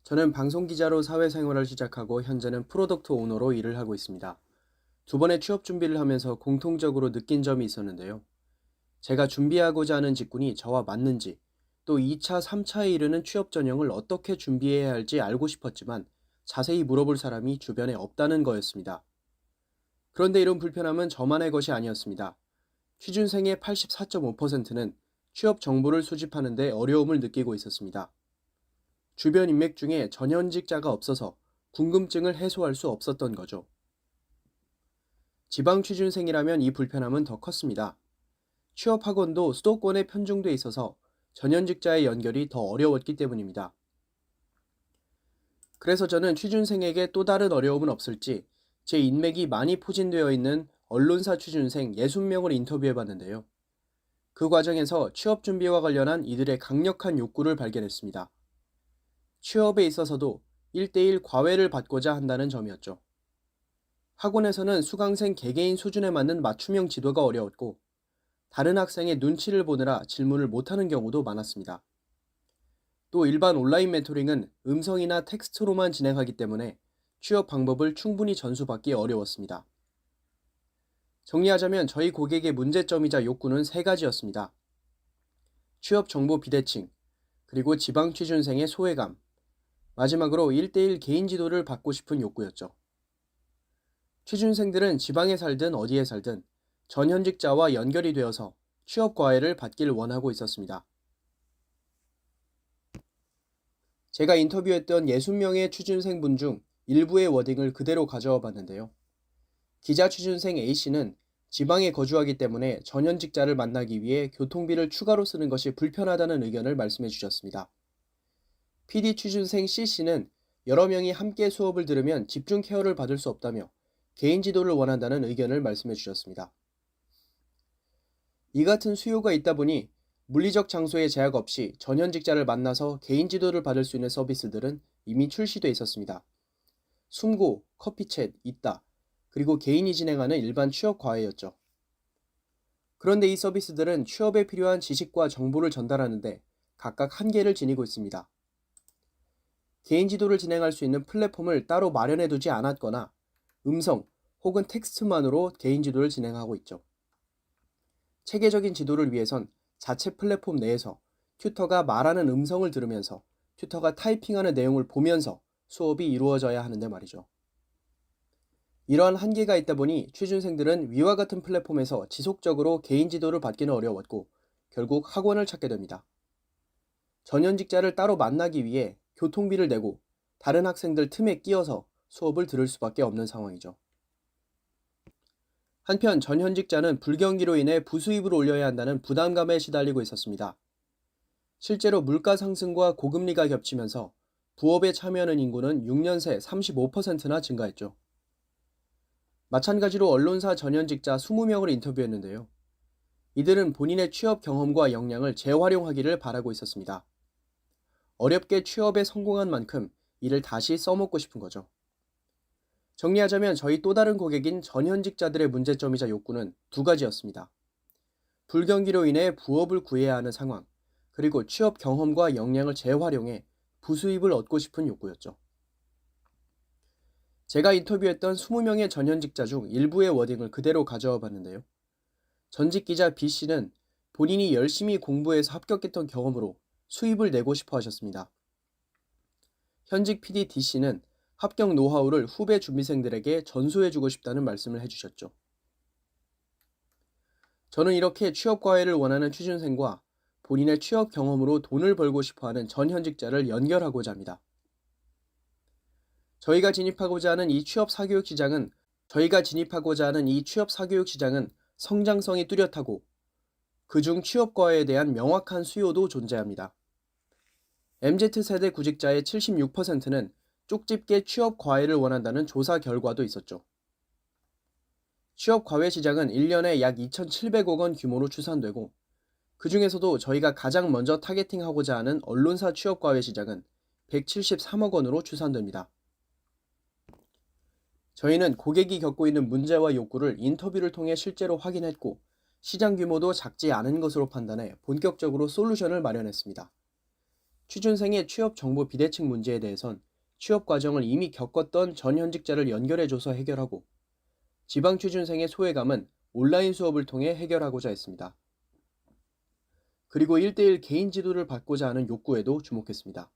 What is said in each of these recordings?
저는 방송기자로 사회생활을 시작하고 현재는 프로덕트 오너로 일을 하고 있습니다. 두 번의 취업 준비를 하면서 공통적으로 느낀 점이 있었는데요. 제가 준비하고자 하는 직군이 저와 맞는지, 또 2차, 3차에 이르는 취업 전형을 어떻게 준비해야 할지 알고 싶었지만 자세히 물어볼 사람이 주변에 없다는 거였습니다. 그런데 이런 불편함은 저만의 것이 아니었습니다. 취준생의 84.5%는 취업 정보를 수집하는 데 어려움을 느끼고 있었습니다. 주변 인맥 중에 전현직자가 없어서 궁금증을 해소할 수 없었던 거죠. 지방 취준생이라면 이 불편함은 더 컸습니다. 취업 학원도 수도권에 편중돼 있어서 전현직자의 연결이 더 어려웠기 때문입니다. 그래서 저는 취준생에게 또 다른 어려움은 없을지 제 인맥이 많이 포진되어 있는 언론사 취준생 60명을 인터뷰해 봤는데요. 그 과정에서 취업 준비와 관련한 이들의 강력한 욕구를 발견했습니다. 취업에 있어서도 1대1 과외를 받고자 한다는 점이었죠. 학원에서는 수강생 개개인 수준에 맞는 맞춤형 지도가 어려웠고, 다른 학생의 눈치를 보느라 질문을 못하는 경우도 많았습니다. 또 일반 온라인 멘토링은 음성이나 텍스트로만 진행하기 때문에 취업 방법을 충분히 전수받기 어려웠습니다. 정리하자면 저희 고객의 문제점이자 욕구는 세 가지였습니다. 취업 정보 비대칭, 그리고 지방 취준생의 소외감, 마지막으로 1대1 개인 지도를 받고 싶은 욕구였죠. 취준생들은 지방에 살든 어디에 살든 전현직자와 연결이 되어서 취업 과외를 받길 원하고 있었습니다. 제가 인터뷰했던 60명의 취준생분 중 일부의 워딩을 그대로 가져와 봤는데요. 기자 취준생 A씨는 지방에 거주하기 때문에 전현직자를 만나기 위해 교통비를 추가로 쓰는 것이 불편하다는 의견을 말씀해 주셨습니다. PD 취준생 C씨는 여러 명이 함께 수업을 들으면 집중 케어를 받을 수 없다며 개인 지도를 원한다는 의견을 말씀해 주셨습니다. 이 같은 수요가 있다 보니 물리적 장소에 제약 없이 전현직자를 만나서 개인 지도를 받을 수 있는 서비스들은 이미 출시돼 있었습니다. 숨고, 커피챗, 있다, 그리고 개인이 진행하는 일반 취업 과외였죠. 그런데 이 서비스들은 취업에 필요한 지식과 정보를 전달하는데 각각 한계를 지니고 있습니다. 개인 지도를 진행할 수 있는 플랫폼을 따로 마련해 두지 않았거나 음성 혹은 텍스트만으로 개인 지도를 진행하고 있죠. 체계적인 지도를 위해선 자체 플랫폼 내에서 튜터가 말하는 음성을 들으면서 튜터가 타이핑하는 내용을 보면서 수업이 이루어져야 하는데 말이죠. 이러한 한계가 있다 보니 취준생들은 위와 같은 플랫폼에서 지속적으로 개인 지도를 받기는 어려웠고 결국 학원을 찾게 됩니다. 전현직자를 따로 만나기 위해 교통비를 내고 다른 학생들 틈에 끼어서 수업을 들을 수밖에 없는 상황이죠. 한편 전현직자는 불경기로 인해 부수입을 올려야 한다는 부담감에 시달리고 있었습니다. 실제로 물가 상승과 고금리가 겹치면서 부업에 참여하는 인구는 6년 새 35%나 증가했죠. 마찬가지로 언론사 전현직자 20명을 인터뷰했는데요. 이들은 본인의 취업 경험과 역량을 재활용하기를 바라고 있었습니다. 어렵게 취업에 성공한 만큼 이를 다시 써먹고 싶은 거죠. 정리하자면 저희 또 다른 고객인 전현직자들의 문제점이자 욕구는 두 가지였습니다. 불경기로 인해 부업을 구해야 하는 상황, 그리고 취업 경험과 역량을 재활용해 부수입을 얻고 싶은 욕구였죠. 제가 인터뷰했던 20명의 전현직자 중 일부의 워딩을 그대로 가져와 봤는데요. 전직 기자 B씨는 본인이 열심히 공부해서 합격했던 경험으로 수입을 내고 싶어 하셨습니다. 현직 PD D씨는 합격 노하우를 후배 준비생들에게 전수해주고 싶다는 말씀을 해주셨죠. 저는 이렇게 취업 과외를 원하는 취준생과 본인의 취업 경험으로 돈을 벌고 싶어하는 전현직자를 연결하고자 합니다. 저희가 진입하고자 하는 이 취업 사교육 시장은 성장성이 뚜렷하고 그중 취업 과외에 대한 명확한 수요도 존재합니다. MZ세대 구직자의 76%는 쪽집게 취업 과외를 원한다는 조사 결과도 있었죠. 취업 과외 시장은 1년에 약 2,700억 원 규모로 추산되고 그 중에서도 저희가 가장 먼저 타겟팅하고자 하는 언론사 취업 과외 시장은 173억 원으로 추산됩니다. 저희는 고객이 겪고 있는 문제와 욕구를 인터뷰를 통해 실제로 확인했고 시장 규모도 작지 않은 것으로 판단해 본격적으로 솔루션을 마련했습니다. 취준생의 취업 정보 비대칭 문제에 대해선 취업 과정을 이미 겪었던 전현직자를 연결해줘서 해결하고, 지방 취준생의 소외감은 온라인 수업을 통해 해결하고자 했습니다. 그리고 1대1 개인 지도를 받고자 하는 욕구에도 주목했습니다.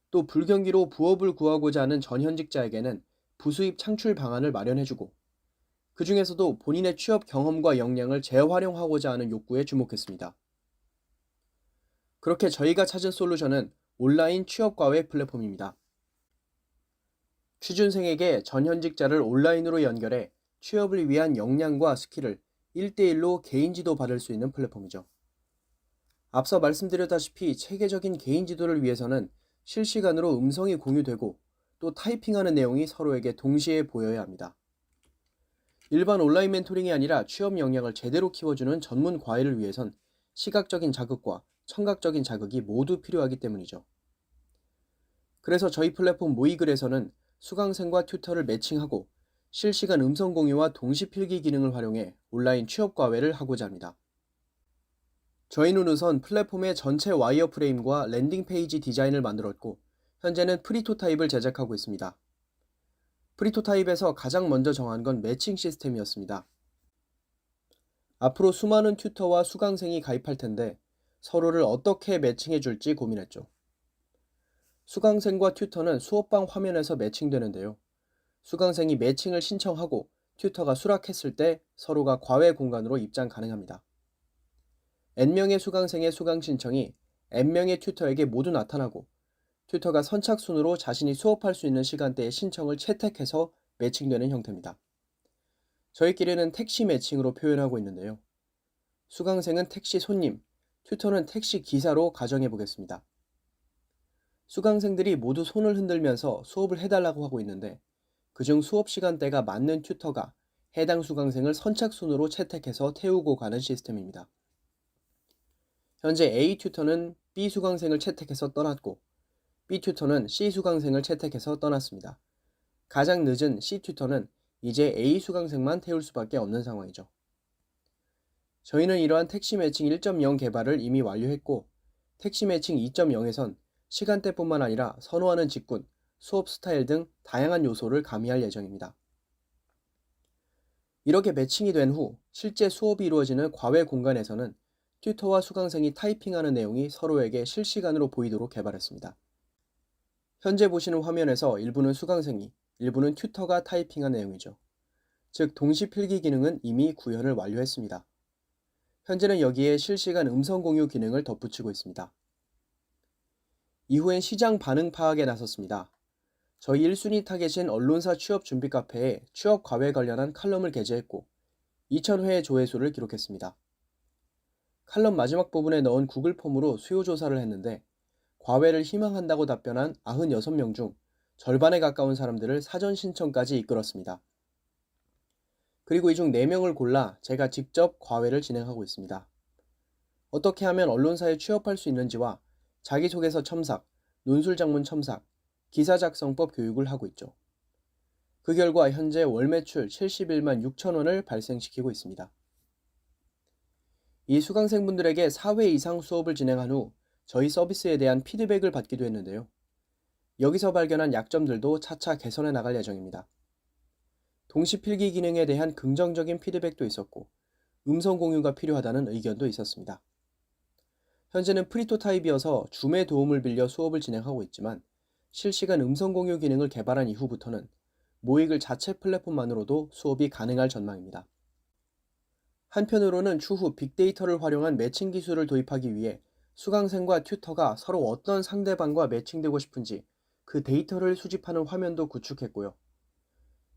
또 불경기로 부업을 구하고자 하는 전현직자에게는 부수입 창출 방안을 마련해주고, 그 중에서도 본인의 취업 경험과 역량을 재활용하고자 하는 욕구에 주목했습니다. 그렇게 저희가 찾은 솔루션은 온라인 취업과외 플랫폼입니다. 취준생에게 전현직자를 온라인으로 연결해 취업을 위한 역량과 스킬을 1대1로 개인 지도 받을 수 있는 플랫폼이죠. 앞서 말씀드렸다시피 체계적인 개인 지도를 위해서는 실시간으로 음성이 공유되고 또 타이핑하는 내용이 서로에게 동시에 보여야 합니다. 일반 온라인 멘토링이 아니라 취업 역량을 제대로 키워주는 전문 과외를 위해선 시각적인 자극과 청각적인 자극이 모두 필요하기 때문이죠. 그래서 저희 플랫폼 모의글에서는 수강생과 튜터를 매칭하고 실시간 음성 공유와 동시 필기 기능을 활용해 온라인 취업 과외를 하고자 합니다. 저희는 우선 플랫폼의 전체 와이어프레임과 랜딩 페이지 디자인을 만들었고, 현재는 프리토타입을 제작하고 있습니다. 프리토타입에서 가장 먼저 정한 건 매칭 시스템이었습니다. 앞으로 수많은 튜터와 수강생이 가입할 텐데 서로를 어떻게 매칭해 줄지 고민했죠. 수강생과 튜터는 수업방 화면에서 매칭되는데요. 수강생이 매칭을 신청하고 튜터가 수락했을 때 서로가 과외 공간으로 입장 가능합니다. N명의 수강생의 수강 신청이 N명의 튜터에게 모두 나타나고, 튜터가 선착순으로 자신이 수업할 수 있는 시간대에 신청을 채택해서 매칭되는 형태입니다. 저희끼리는 택시 매칭으로 표현하고 있는데요. 수강생은 택시 손님, 튜터는 택시 기사로 가정해 보겠습니다. 수강생들이 모두 손을 흔들면서 수업을 해달라고 하고 있는데, 그중 수업 시간대가 맞는 튜터가 해당 수강생을 선착순으로 채택해서 태우고 가는 시스템입니다. 현재 A 튜터는 B 수강생을 채택해서 떠났고, B 튜터는 C 수강생을 채택해서 떠났습니다. 가장 늦은 C 튜터는 이제 A 수강생만 태울 수밖에 없는 상황이죠. 저희는 이러한 택시 매칭 1.0 개발을 이미 완료했고, 택시 매칭 2.0에선 시간대뿐만 아니라 선호하는 직군, 수업 스타일 등 다양한 요소를 가미할 예정입니다. 이렇게 매칭이 된 후 실제 수업이 이루어지는 과외 공간에서는 튜터와 수강생이 타이핑하는 내용이 서로에게 실시간으로 보이도록 개발했습니다. 현재 보시는 화면에서 일부는 수강생이, 일부는 튜터가 타이핑한 내용이죠. 즉 동시 필기 기능은 이미 구현을 완료했습니다. 현재는 여기에 실시간 음성 공유 기능을 덧붙이고 있습니다. 이후엔 시장 반응 파악에 나섰습니다. 저희 1순위 타겟인 언론사 취업 준비 카페에 취업 과외 관련한 칼럼을 게재했고 2,000회의 조회수를 기록했습니다. 칼럼 마지막 부분에 넣은 구글 폼으로 수요 조사를 했는데 과외를 희망한다고 답변한 96명 중 절반에 가까운 사람들을 사전 신청까지 이끌었습니다. 그리고 이 중 4명을 골라 제가 직접 과외를 진행하고 있습니다. 어떻게 하면 언론사에 취업할 수 있는지와 자기소개서 첨삭, 논술작문 첨삭, 기사 작성법 교육을 하고 있죠. 그 결과 현재 월 매출 71만 6천 원을 발생시키고 있습니다. 이 수강생분들에게 4회 이상 수업을 진행한 후 저희 서비스에 대한 피드백을 받기도 했는데요. 여기서 발견한 약점들도 차차 개선해 나갈 예정입니다. 동시 필기 기능에 대한 긍정적인 피드백도 있었고 음성 공유가 필요하다는 의견도 있었습니다. 현재는 프리토타입이어서 줌의 도움을 빌려 수업을 진행하고 있지만 실시간 음성 공유 기능을 개발한 이후부터는 모의글 자체 플랫폼만으로도 수업이 가능할 전망입니다. 한편으로는 추후 빅데이터를 활용한 매칭 기술을 도입하기 위해 수강생과 튜터가 서로 어떤 상대방과 매칭되고 싶은지 그 데이터를 수집하는 화면도 구축했고요.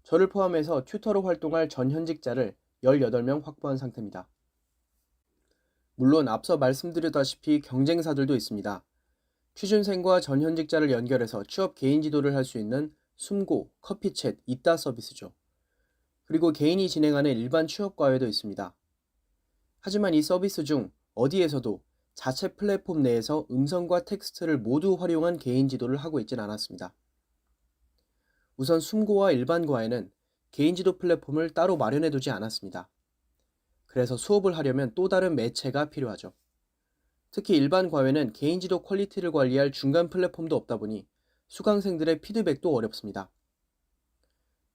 저를 포함해서 튜터로 활동할 전현직자를 18명 확보한 상태입니다. 물론 앞서 말씀드렸다시피 경쟁사들도 있습니다. 취준생과 전현직자를 연결해서 취업 개인 지도를 할 수 있는 숨고, 커피챗, 있다 서비스죠. 그리고 개인이 진행하는 일반 취업 과외도 있습니다. 하지만 이 서비스 중 어디에서도 자체 플랫폼 내에서 음성과 텍스트를 모두 활용한 개인 지도를 하고 있진 않았습니다. 우선 숨고와 일반 과외는 개인 지도 플랫폼을 따로 마련해 두지 않았습니다. 그래서 수업을 하려면 또 다른 매체가 필요하죠. 특히 일반 과외는 개인지도 퀄리티를 관리할 중간 플랫폼도 없다 보니 수강생들의 피드백도 어렵습니다.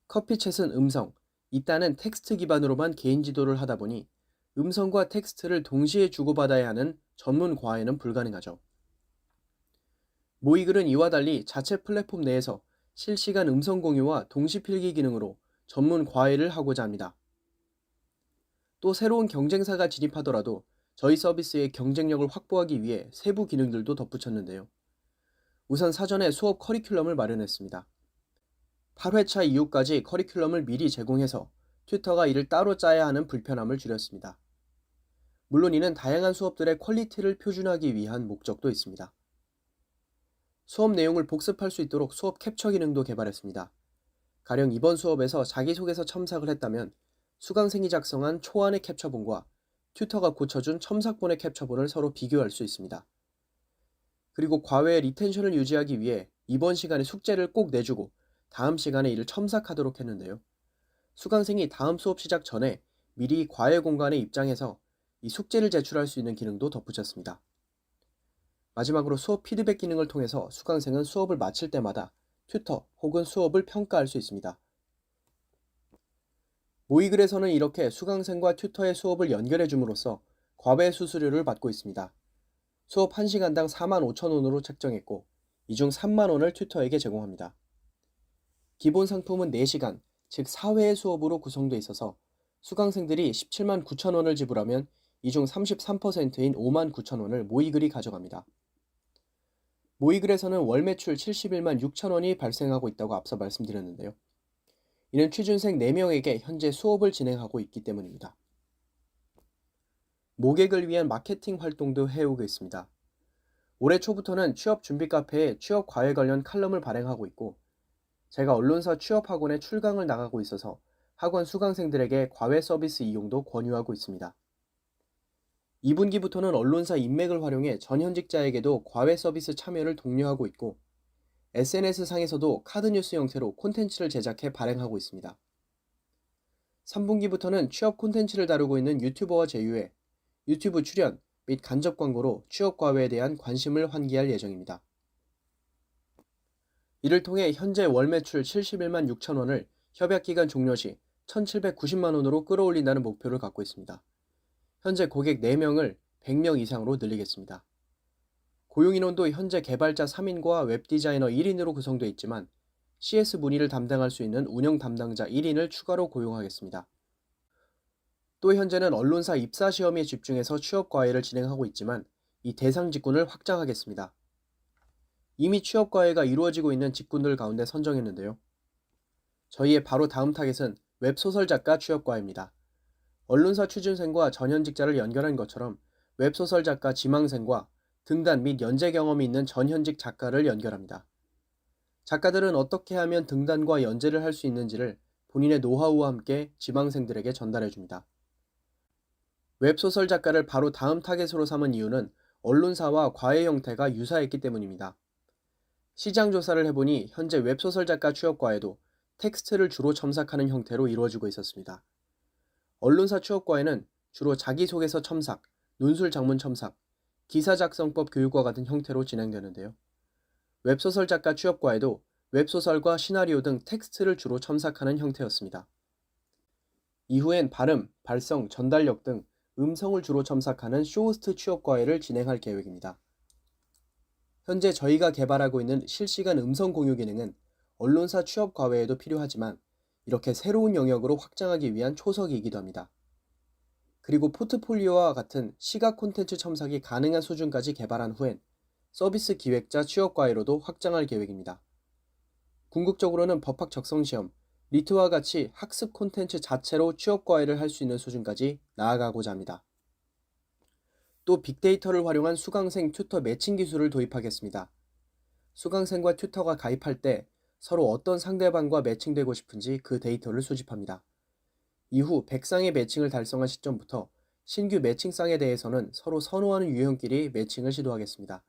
커피챗은 음성, 이따는 텍스트 기반으로만 개인지도를 하다 보니 음성과 텍스트를 동시에 주고받아야 하는 전문 과외는 불가능하죠. 모이글은 이와 달리 자체 플랫폼 내에서 실시간 음성 공유와 동시 필기 기능으로 전문 과외를 하고자 합니다. 또 새로운 경쟁사가 진입하더라도 저희 서비스의 경쟁력을 확보하기 위해 세부 기능들도 덧붙였는데요. 우선 사전에 수업 커리큘럼을 마련했습니다. 8회차 이후까지 커리큘럼을 미리 제공해서 튜터가 이를 따로 짜야 하는 불편함을 줄였습니다. 물론 이는 다양한 수업들의 퀄리티를 표준화하기 위한 목적도 있습니다. 수업 내용을 복습할 수 있도록 수업 캡처 기능도 개발했습니다. 가령 이번 수업에서 자기소개서 첨삭을 했다면 수강생이 작성한 초안의 캡처본과 튜터가 고쳐준 첨삭본의 캡처본을 서로 비교할 수 있습니다. 그리고 과외의 리텐션을 유지하기 위해 이번 시간에 숙제를 꼭 내주고 다음 시간에 이를 첨삭하도록 했는데요. 수강생이 다음 수업 시작 전에 미리 과외 공간에 입장해서 이 숙제를 제출할 수 있는 기능도 덧붙였습니다. 마지막으로 수업 피드백 기능을 통해서 수강생은 수업을 마칠 때마다 튜터 혹은 수업을 평가할 수 있습니다. 모이글에서는 이렇게 수강생과 튜터의 수업을 연결해 줌으로써 과외 수수료를 받고 있습니다. 수업 1시간당 45,000원으로 책정했고 이 중 30,000원을 튜터에게 제공합니다. 기본 상품은 4시간, 즉 4회의 수업으로 구성되어 있어서 수강생들이 179,000원을 지불하면 이 중 33%인 59,000원을 모이글이 가져갑니다. 모이글에서는 월 매출 71만 6천원이 발생하고 있다고 앞서 말씀드렸는데요. 이는 취준생 4명에게 현재 수업을 진행하고 있기 때문입니다. 모객을 위한 마케팅 활동도 해오고 있습니다. 올해 초부터는 취업 준비 카페에 취업 과외 관련 칼럼을 발행하고 있고 제가 언론사 취업학원에 출강을 나가고 있어서 학원 수강생들에게 과외 서비스 이용도 권유하고 있습니다. 2분기부터는 언론사 인맥을 활용해 전현직자에게도 과외 서비스 참여를 독려하고 있고 SNS상에서도 카드뉴스 형태로 콘텐츠를 제작해 발행하고 있습니다. 3분기부터는 취업 콘텐츠를 다루고 있는 유튜버와 제휴해 유튜브 출연 및 간접 광고로 취업 과외에 대한 관심을 환기할 예정입니다. 이를 통해 현재 월 매출 71만 6천원을 협약기간 종료 시 1,790만원으로 끌어올린다는 목표를 갖고 있습니다. 현재 고객 4명을 100명 이상으로 늘리겠습니다. 고용인원도 현재 개발자 3인과 웹디자이너 1인으로 구성되어 있지만 CS 문의를 담당할 수 있는 운영 담당자 1인을 추가로 고용하겠습니다. 또 현재는 언론사 입사 시험에 집중해서 취업 과외를 진행하고 있지만 이 대상 직군을 확장하겠습니다. 이미 취업 과외가 이루어지고 있는 직군들 가운데 선정했는데요. 저희의 바로 다음 타겟은 웹소설 작가 취업 과외입니다. 언론사 취준생과 전현직자를 연결한 것처럼 웹소설 작가 지망생과 등단 및 연재 경험이 있는 전현직 작가를 연결합니다. 작가들은 어떻게 하면 등단과 연재를 할 수 있는지를 본인의 노하우와 함께 지망생들에게 전달해줍니다. 웹소설 작가를 바로 다음 타겟으로 삼은 이유는 언론사와 과외 형태가 유사했기 때문입니다. 시장 조사를 해보니 현재 웹소설 작가 취업 과외도 텍스트를 주로 첨삭하는 형태로 이루어지고 있었습니다. 언론사 취업 과외는 주로 자기소개서 첨삭, 논술 작문 첨삭, 기사 작성법 교육과 같은 형태로 진행되는데요. 웹소설 작가 취업 과외도 웹소설과 시나리오 등 텍스트를 주로 첨삭하는 형태였습니다. 이후엔 발음, 발성, 전달력 등 음성을 주로 첨삭하는 쇼호스트 취업 과외를 진행할 계획입니다. 현재 저희가 개발하고 있는 실시간 음성 공유 기능은 언론사 취업 과외에도 필요하지만 이렇게 새로운 영역으로 확장하기 위한 초석이기도 합니다. 그리고 포트폴리오와 같은 시각 콘텐츠 첨삭이 가능한 수준까지 개발한 후엔 서비스 기획자 취업 과외로도 확장할 계획입니다. 궁극적으로는 법학 적성시험, 리트와 같이 학습 콘텐츠 자체로 취업 과외를 할 수 있는 수준까지 나아가고자 합니다. 또 빅데이터를 활용한 수강생 튜터 매칭 기술을 도입하겠습니다. 수강생과 튜터가 가입할 때 서로 어떤 상대방과 매칭되고 싶은지 그 데이터를 수집합니다. 이후 100쌍의 매칭을 달성한 시점부터 신규 매칭쌍에 대해서는 서로 선호하는 유형끼리 매칭을 시도하겠습니다.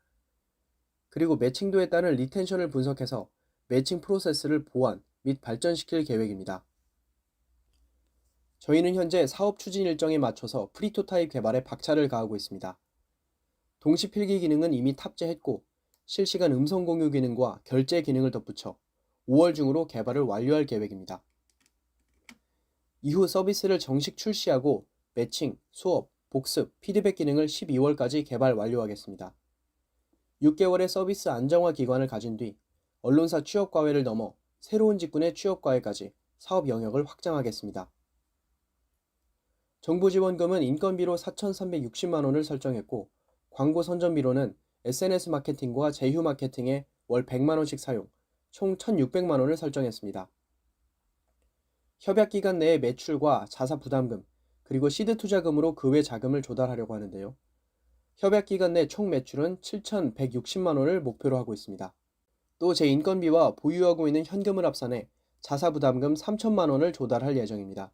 그리고 매칭도에 따른 리텐션을 분석해서 매칭 프로세스를 보완 및 발전시킬 계획입니다. 저희는 현재 사업 추진 일정에 맞춰서 프리토타입 개발에 박차를 가하고 있습니다. 동시 필기 기능은 이미 탑재했고 실시간 음성 공유 기능과 결제 기능을 덧붙여 5월 중으로 개발을 완료할 계획입니다. 이후 서비스를 정식 출시하고 매칭, 수업, 복습, 피드백 기능을 12월까지 개발 완료하겠습니다. 6개월의 서비스 안정화 기간을 가진 뒤 언론사 취업과외를 넘어 새로운 직군의 취업과외까지 사업 영역을 확장하겠습니다. 정부 지원금은 인건비로 4,360만 원을 설정했고 광고 선전비로는 SNS 마케팅과 제휴 마케팅에 월 100만 원씩 사용, 총 1,600만 원을 설정했습니다. 협약 기간 내의 매출과 자사 부담금, 그리고 시드 투자금으로 그 외 자금을 조달하려고 하는데요. 협약 기간 내 총 매출은 7,160만 원을 목표로 하고 있습니다. 또 제 인건비와 보유하고 있는 현금을 합산해 자사 부담금 3천만 원을 조달할 예정입니다.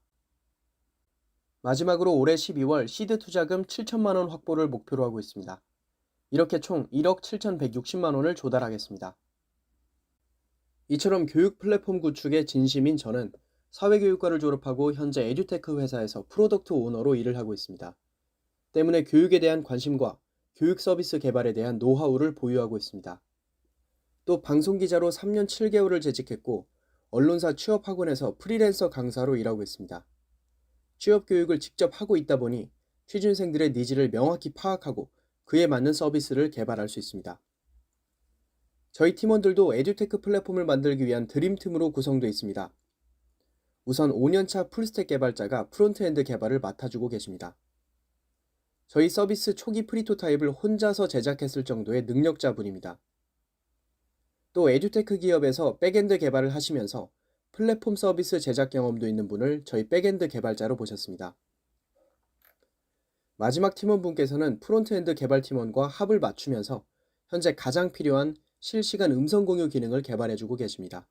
마지막으로 올해 12월 시드 투자금 7천만 원 확보를 목표로 하고 있습니다. 이렇게 총 1억 7,160만 원을 조달하겠습니다. 이처럼 교육 플랫폼 구축에 진심인 저는 사회교육과를 졸업하고 현재 에듀테크 회사에서 프로덕트 오너로 일을 하고 있습니다. 때문에 교육에 대한 관심과 교육 서비스 개발에 대한 노하우를 보유하고 있습니다. 또 방송기자로 3년 7개월을 재직했고 언론사 취업학원에서 프리랜서 강사로 일하고 있습니다. 취업 교육을 직접 하고 있다 보니 취준생들의 니즈를 명확히 파악하고 그에 맞는 서비스를 개발할 수 있습니다. 저희 팀원들도 에듀테크 플랫폼을 만들기 위한 드림팀으로 구성되어 있습니다. 우선 5년차 풀스택 개발자가 프론트엔드 개발을 맡아주고 계십니다. 저희 서비스 초기 프리토타입을 혼자서 제작했을 정도의 능력자분입니다. 또 에듀테크 기업에서 백엔드 개발을 하시면서 플랫폼 서비스 제작 경험도 있는 분을 저희 백엔드 개발자로 모셨습니다. 마지막 팀원분께서는 프론트엔드 개발팀원과 합을 맞추면서 현재 가장 필요한 실시간 음성 공유 기능을 개발해주고 계십니다.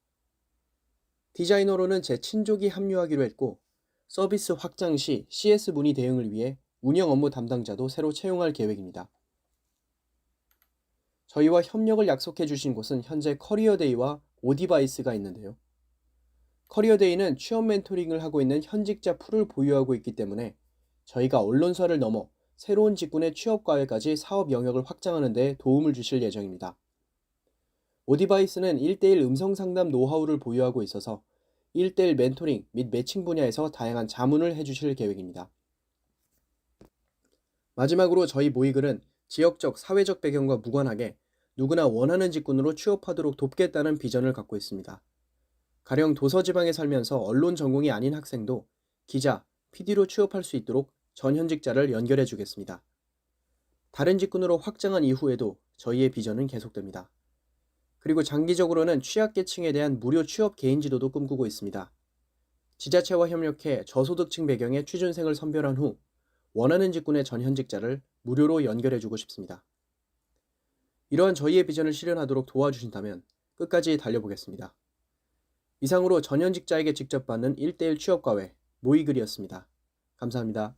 디자이너로는 제 친족이 합류하기로 했고 서비스 확장 시 CS 문의 대응을 위해 운영 업무 담당자도 새로 채용할 계획입니다. 저희와 협력을 약속해 주신 곳은 현재 커리어데이와 오디바이스가 있는데요. 커리어데이는 취업 멘토링을 하고 있는 현직자 풀을 보유하고 있기 때문에 저희가 언론사를 넘어 새로운 직군의 취업 과외까지 사업 영역을 확장하는 데 도움을 주실 예정입니다. 오디바이스는 1대1 음성 상담 노하우를 보유하고 있어서 1대1 멘토링 및 매칭 분야에서 다양한 자문을 해주실 계획입니다. 마지막으로 저희 모의글은 지역적, 사회적 배경과 무관하게 누구나 원하는 직군으로 취업하도록 돕겠다는 비전을 갖고 있습니다. 가령 도서지방에 살면서 언론 전공이 아닌 학생도 기자, PD로 취업할 수 있도록 전현직자를 연결해 주겠습니다. 다른 직군으로 확장한 이후에도 저희의 비전은 계속됩니다. 그리고 장기적으로는 취약계층에 대한 무료 취업 개인지도도 꿈꾸고 있습니다. 지자체와 협력해 저소득층 배경의 취준생을 선별한 후 원하는 직군의 전현직자를 무료로 연결해주고 싶습니다. 이러한 저희의 비전을 실현하도록 도와주신다면 끝까지 달려보겠습니다. 이상으로 전현직자에게 직접 받는 1대1 취업과외 모의글이었습니다. 감사합니다.